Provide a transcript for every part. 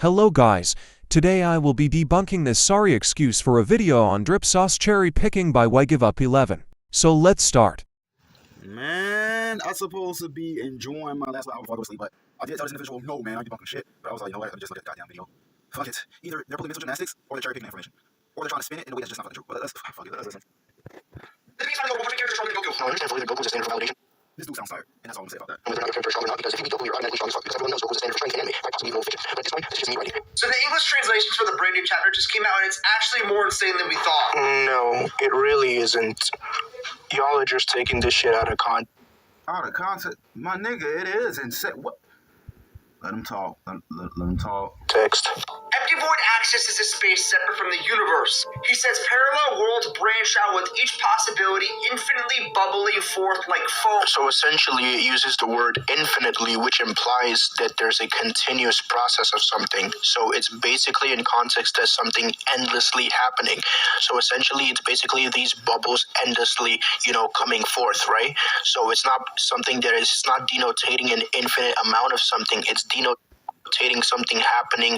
Hello guys, today I will be debunking this sorry excuse for a video on drip sauce cherry picking by Why Give Up 11. So let's start. Man, I supposed to be enjoying my last hour before I go to sleep, but I did tell this individual, no man, I'm debunking shit. But I was like, you know what, let me just look at the goddamn video. Fuck it. Either they're pulling mental gymnastics, or they're cherry picking information. Or they're trying to spin it in a way that's just not fucking true. But let's, fuck it, let's listen. This dude sounds tired, and that's all I'm gonna say about that. Whether or not your character is strong or not, because if you beat Goku, you're automatically strong as fuck, because everyone knows Goku's the standard for strength and anime. Fight possibly no fiction. But at this point, this is just me writing. So the English translations for the brand new chapter just came out, and it's actually more insane than we thought. No, it really isn't. Y'all are just taking this shit out of context. Out of context, my nigga, it is insane. What? Let him talk. Let him talk. Empty void access is a space separate from the universe. He says parallel worlds branch out with each possibility infinitely bubbling forth like foam. So essentially, it uses the word infinitely, which implies that there's a continuous process of something. So it's basically in context as something endlessly happening. So essentially, it's basically these bubbles endlessly, coming forth, right? So it's not something that is not denotating an infinite amount of something. It's denotating something happening,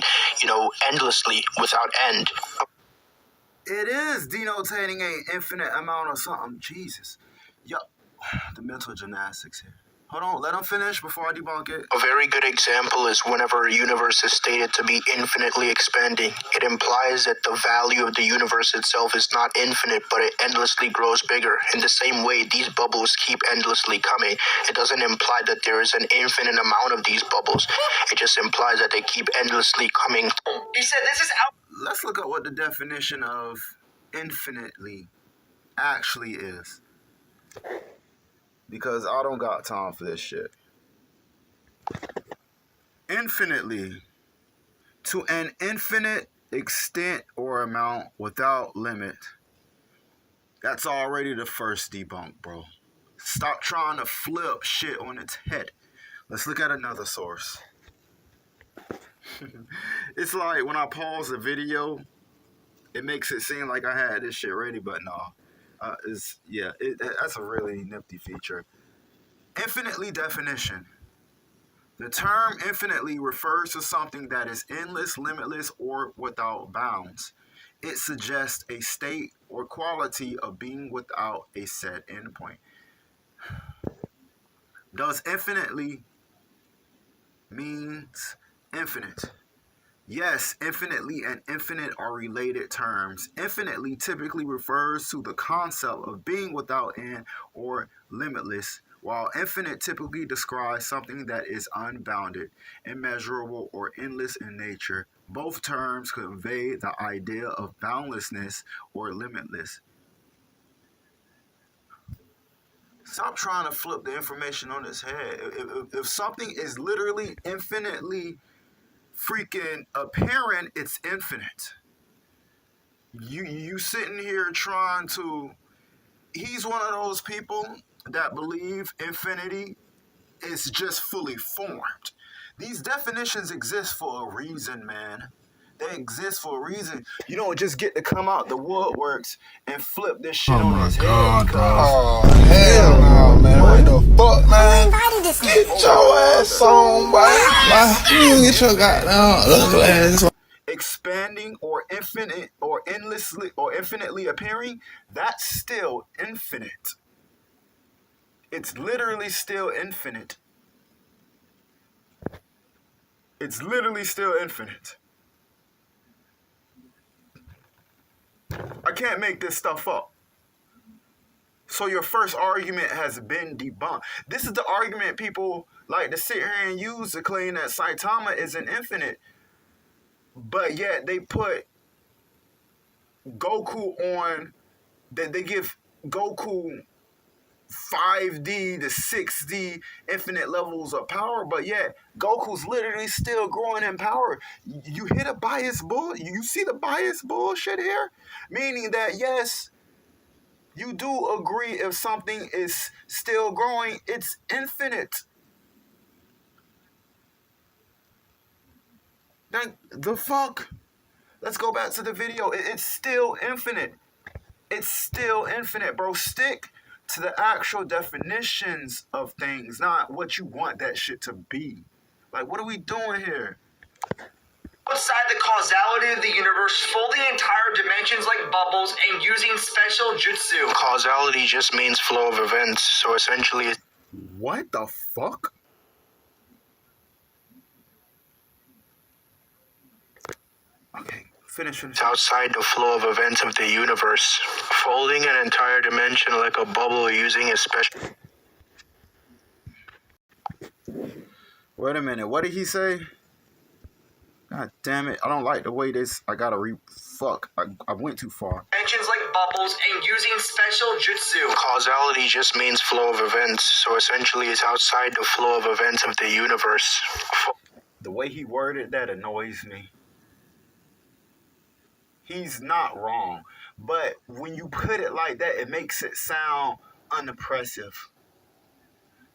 endlessly without end. It is denotating an infinite amount of something. Jesus. Yup. The mental gymnastics here. Hold on, let him finish before I debunk it. A very good example is whenever a universe is stated to be infinitely expanding. It implies that the value of the universe itself is not infinite, but it endlessly grows bigger. In the same way, these bubbles keep endlessly coming. It doesn't imply that there is an infinite amount of these bubbles. It just implies that they keep endlessly coming. He said this is out. Let's look at what the definition of infinitely actually is. Because I don't got time for this shit. Infinitely. To an infinite extent or amount without limit. That's already the first debunk, bro. Stop trying to flip shit on its head. Let's look at another source. It's like when I pause the video, it makes it seem like I had this shit ready, but no. That's a really nifty feature. Infinitely definition. The term infinitely refers to something that is endless, limitless, or without bounds. It suggests a state or quality of being without a set endpoint. Does infinitely means infinite? Yes, infinitely and infinite are related terms. Infinitely typically refers to the concept of being without end or limitless, while infinite typically describes something that is unbounded, immeasurable, or endless in nature. Both terms convey the idea of boundlessness or limitless. Stop trying to flip the information on its head. If something is literally infinitely freaking apparent, it's infinite. You sitting here trying to... He's one of those people that believe infinity is just fully formed. These definitions exist for a reason, man. They exist for a reason. You don't just get to come out the woodworks and flip this shit on his head. Oh, hell no, man. What the fuck, man? Get your ass on, boy. You get your goddamn ugly ass on. Expanding or infinite or endlessly or infinitely appearing, that's still infinite. It's literally still infinite. It's literally still infinite. I can't make this stuff up. So your first argument has been debunked. This is the argument people like to sit here and use to claim that Saitama isn't infinite. But yet they put Goku on, that they give Goku 5D to 6D infinite levels of power, but yet Goku's literally still growing in power. You hit a bias bull. You see the bias bullshit here? Meaning that yes, you do agree if something is still growing, it's infinite. The fuck? Let's go back to the video. It's still infinite. It's still infinite, bro. Stick to the actual definitions of things, not what you want that shit to be. Like, what are we doing here? outside the causality of the universe, folding entire dimensions like bubbles, and using special jutsu. Causality just means flow of events, so essentially What the fuck? Okay, finish. it's outside the flow of events of the universe. Folding an entire dimension like a bubble using a special... Wait a minute, what did he say? God damn it, I don't like the way this, I gotta fuck, I went too far. Dimensions like bubbles, and using special jutsu. Causality just means flow of events, so essentially it's outside the flow of events of the universe. The way he worded that annoys me. He's not wrong, but when you put it like that, it makes it sound unimpressive.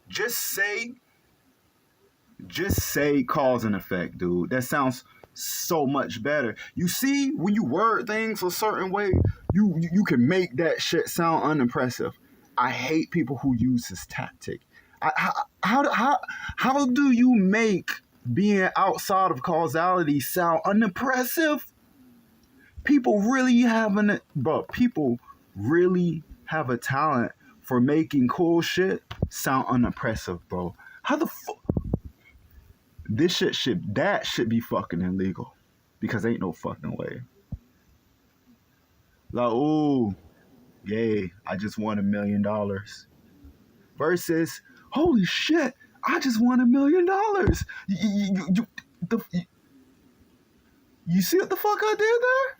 Just say cause and effect, dude. That sounds so much better. You see, when you word things a certain way, you can make that shit sound unimpressive. I hate people who use this tactic. How do you make being outside of causality sound unimpressive? People really have a talent for making cool shit sound unimpressive, bro. How the fuck? That should be fucking illegal. Because ain't no fucking way. Like, ooh, yay, I just won $1 million. Versus, holy shit, I just won $1 million. You see what the fuck I did there?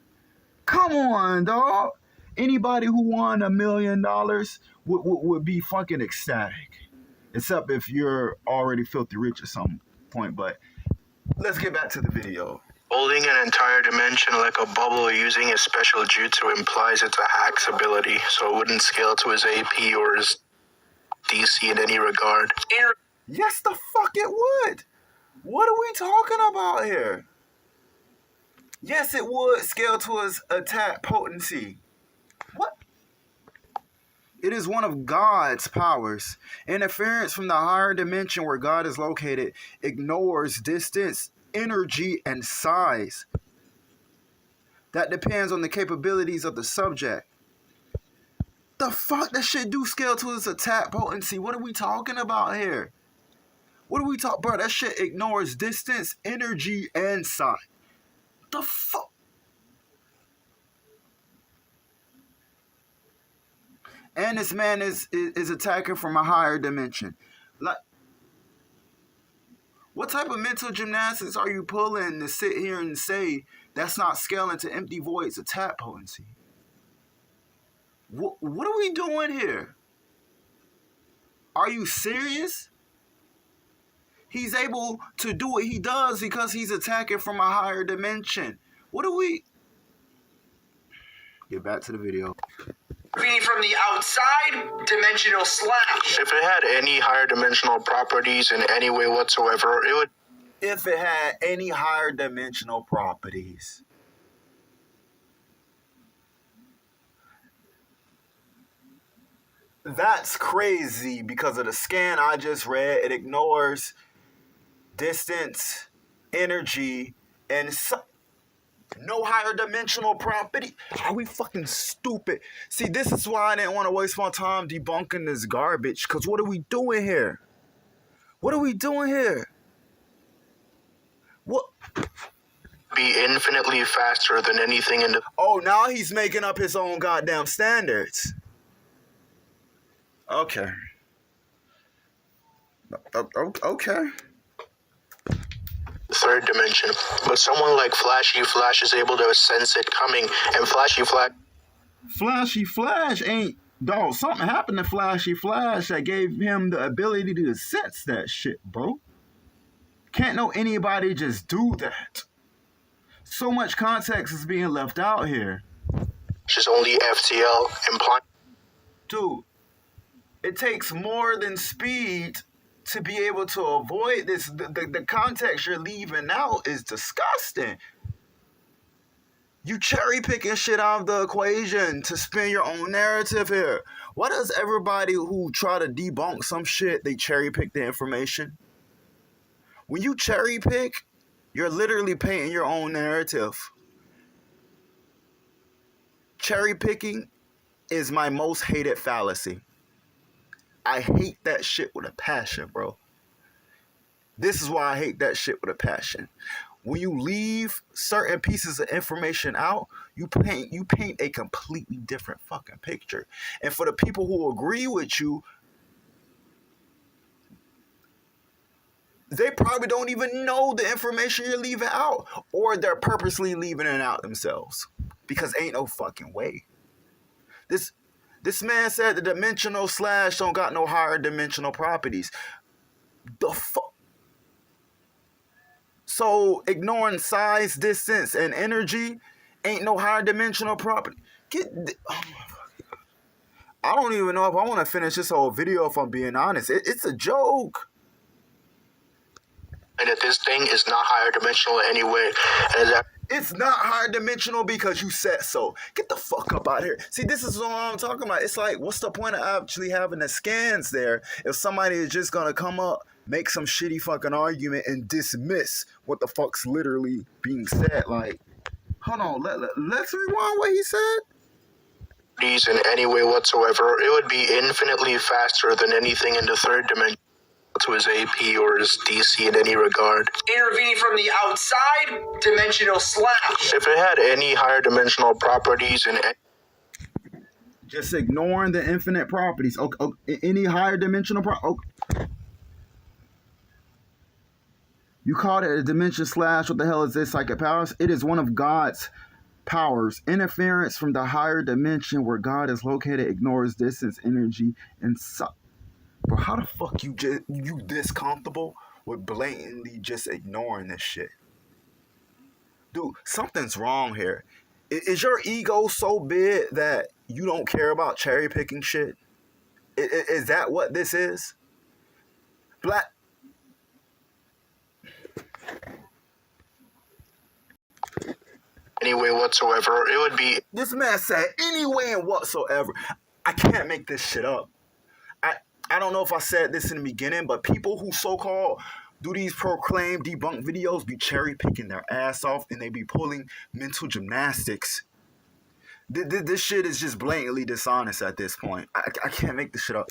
Come on, dog. Anybody who won $1 million would be fucking ecstatic. Except if you're already filthy rich at some point. But let's get back to the video. Holding an entire dimension like a bubble using a special jutsu implies it's a hack's ability, so it wouldn't scale to his AP or his DC in any regard. Yes, the fuck it would. What are we talking about here? Yes, it would scale to his attack potency. What? It is one of God's powers. Interference from the higher dimension where God is located ignores distance, energy, and size. That depends on the capabilities of the subject. The fuck? That shit do scale to his attack potency. What are we talking about here? What are we talking about? That shit ignores distance, energy, and size. The fuck? And this man is attacking from a higher dimension. Like, what type of mental gymnastics are you pulling to sit here and say that's not scaling to empty voids attack potency? What are we doing here? Are you serious? He's able to do what he does because he's attacking from a higher dimension. What are we... Get back to the video. From the outside, dimensional slash. If it had any higher dimensional properties in any way whatsoever, it would... If it had any higher dimensional properties. That's crazy because of the scan I just read. It ignores distance, energy, and no higher dimensional property. Are we fucking stupid? See, this is why I didn't want to waste my time debunking this garbage. Because what are we doing here? What are we doing here? What? Be infinitely faster than anything in the... Oh, now he's making up his own goddamn standards. Okay. Okay. third dimension. But someone like Flashy Flash is able to sense it coming, and Flashy Flash ain't... Dog, something happened to Flashy Flash that gave him the ability to sense that shit, bro. Can't know anybody just do that. So much context is being left out here. Just only FTL implying... Dude, it takes more than speed to be able to avoid this. The context you're leaving out is disgusting. You cherry picking shit out of the equation to spin your own narrative here. Why does everybody who try to debunk some shit, they cherry pick the information? When you cherry pick, You're literally painting your own narrative. Cherry picking is my most hated fallacy. I hate that shit with a passion, bro. This is why I hate that shit with a passion. When you leave certain pieces of information out, you paint a completely different fucking picture. And for the people who agree with you, they probably don't even know the information you're leaving out, or they're purposely leaving it out themselves, because ain't no fucking way. This man said the dimensional slash don't got no higher dimensional properties. The fuck? So ignoring size, distance, and energy ain't no higher dimensional property. I don't even know if I want to finish this whole video, if I'm being honest. It's a joke. And that this thing is not higher dimensional in any way. And that It's not higher dimensional because you said so. Get the fuck up out of here. See, this is what I'm talking about. It's like, what's the point of actually having the scans there if somebody is just going to come up, make some shitty fucking argument, and dismiss what the fuck's literally being said? Like, hold on, let's rewind what he said. these in any way whatsoever, it would be infinitely faster than anything in the third dimension to his AP or his DC in any regard. Intervening from the outside, dimensional slash. If it had any higher dimensional properties in Just ignoring the infinite properties. Okay, any higher dimensional You called it a dimension slash. What the hell is this? Psychic powers? It is one of God's powers. Interference from the higher dimension where God is located ignores distance, energy, and Bro, how the fuck you this comfortable with blatantly just ignoring this shit? Dude, something's wrong here. Is your ego so big that you don't care about cherry picking shit? Is that what this is? Black. any way whatsoever, it would be. This man said any way and whatsoever. I can't make this shit up. I don't know if I said this in the beginning, but people who so-called do these proclaim debunk videos be cherry picking their ass off, and they be pulling mental gymnastics. This shit is just blatantly dishonest at this point. I can't make this shit up.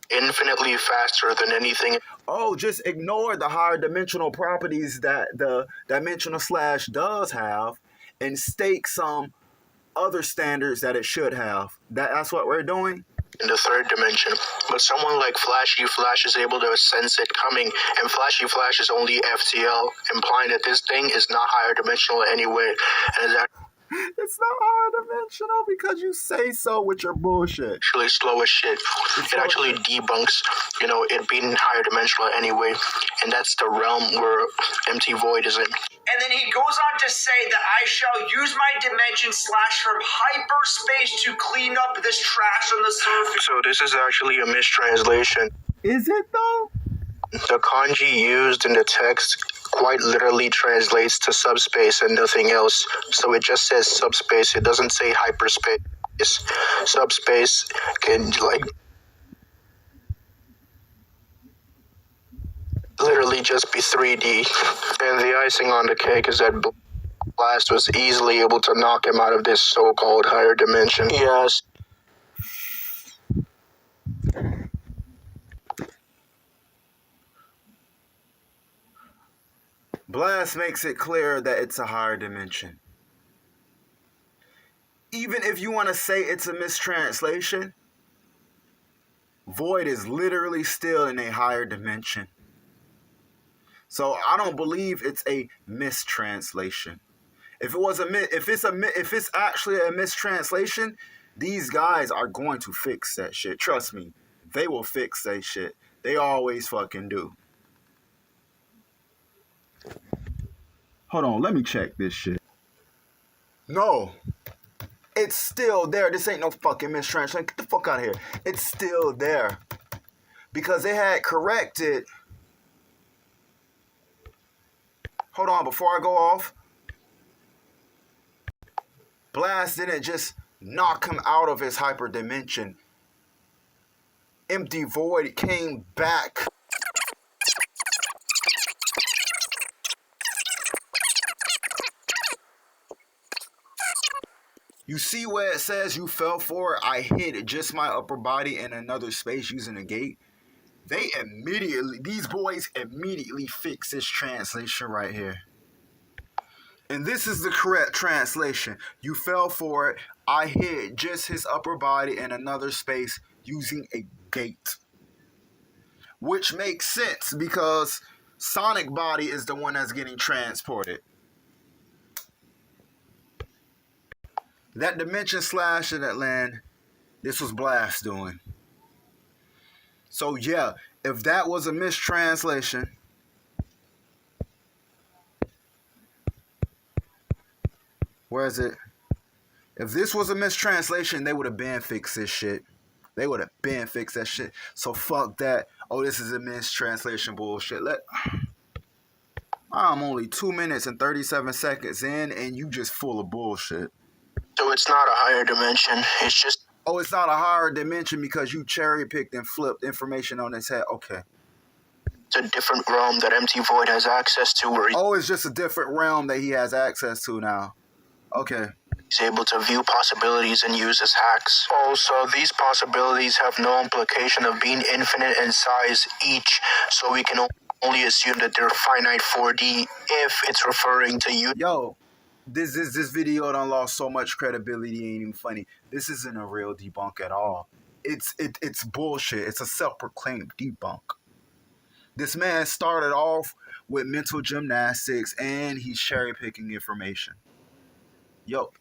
Infinitely faster than anything. Oh, just ignore the higher dimensional properties that the dimensional slash does have and stake some other standards that it should have. That's what we're doing? In the third dimension. But someone like Flashy Flash is able to sense it coming, and Flashy Flash is only FTL, implying that this thing is not higher dimensional in any way. And that It's not higher dimensional because you say so with your bullshit. actually slow as shit. It actually debunks, it being higher dimensional anyway, and that's the realm where empty void is in. And then he goes on to say that I shall use my dimension slash from hyperspace to clean up this trash on the surface. So this is actually a mistranslation. Is it though? The kanji used in the text quite literally translates to subspace and nothing else. So it just says subspace. It doesn't say hyperspace. Subspace can literally just be 3D. And the icing on the cake is that Blast was easily able to knock him out of this so-called higher dimension. Yes. Blast makes it clear that it's a higher dimension. Even if you want to say it's a mistranslation, void is literally still in a higher dimension. So I don't believe it's a mistranslation. If it's actually a mistranslation, these guys are going to fix that shit. Trust me, they will fix that shit. They always fucking do. Hold on, let me check this shit. No. It's still there. This ain't no fucking mistranslation. Get the fuck out of here. It's still there. Because they had corrected. Hold on, before I go off. Blast didn't just knock him out of his hyperdimension. Empty void came back. You see where it says you fell for it? I hid just my upper body in another space using a gate. These boys immediately fix this translation right here. And this is the correct translation. You fell for it. I hid just his upper body in another space using a gate. Which makes sense because Sonic body is the one that's getting transported. That dimension slash in that land, this was Blast doing. So yeah, if that was a mistranslation, where is it? If this was a mistranslation, they would have been fixed this shit. They would have been fixed that shit. So fuck that. Oh, this is a mistranslation bullshit. I'm only 2 minutes and 37 seconds in, and you just full of bullshit. So it's not a higher dimension. It's just... Oh, it's not a higher dimension because you cherry-picked and flipped information on his head. Okay. It's a different realm that Empty Void has access to where Oh, it's just a different realm that he has access to now. Okay. he's able to view possibilities and use his hacks. Also, these possibilities have no implication of being infinite in size each, so we can only assume that they're finite 4D if it's referring to you. Yo, this video done lost so much credibility, it ain't even funny. This isn't a real debunk at all. It's bullshit. It's a self-proclaimed debunk. This man started off with mental gymnastics and he's cherry-picking information. Yo,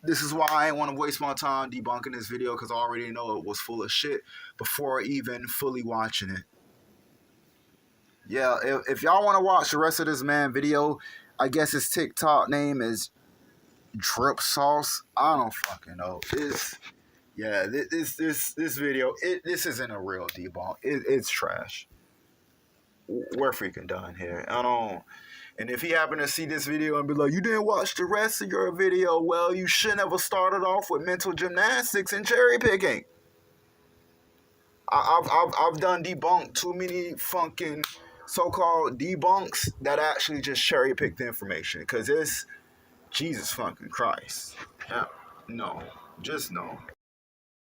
this is why I ain't want to waste my time debunking this video, because I already know it was full of shit before even fully watching it. Yeah, if y'all want to watch the rest of this man video, I guess his TikTok name is Drip Sauce. I don't fucking know. This video, this isn't a real debunk. It's trash. We're freaking done here. And if he happened to see this video and be like, you didn't watch the rest of your video, well, you shouldn't have started off with mental gymnastics and cherry picking. I've done debunked too many fucking so-called debunks that actually just cherry pick the information, because it's Jesus fucking Christ. Yeah, no, just no.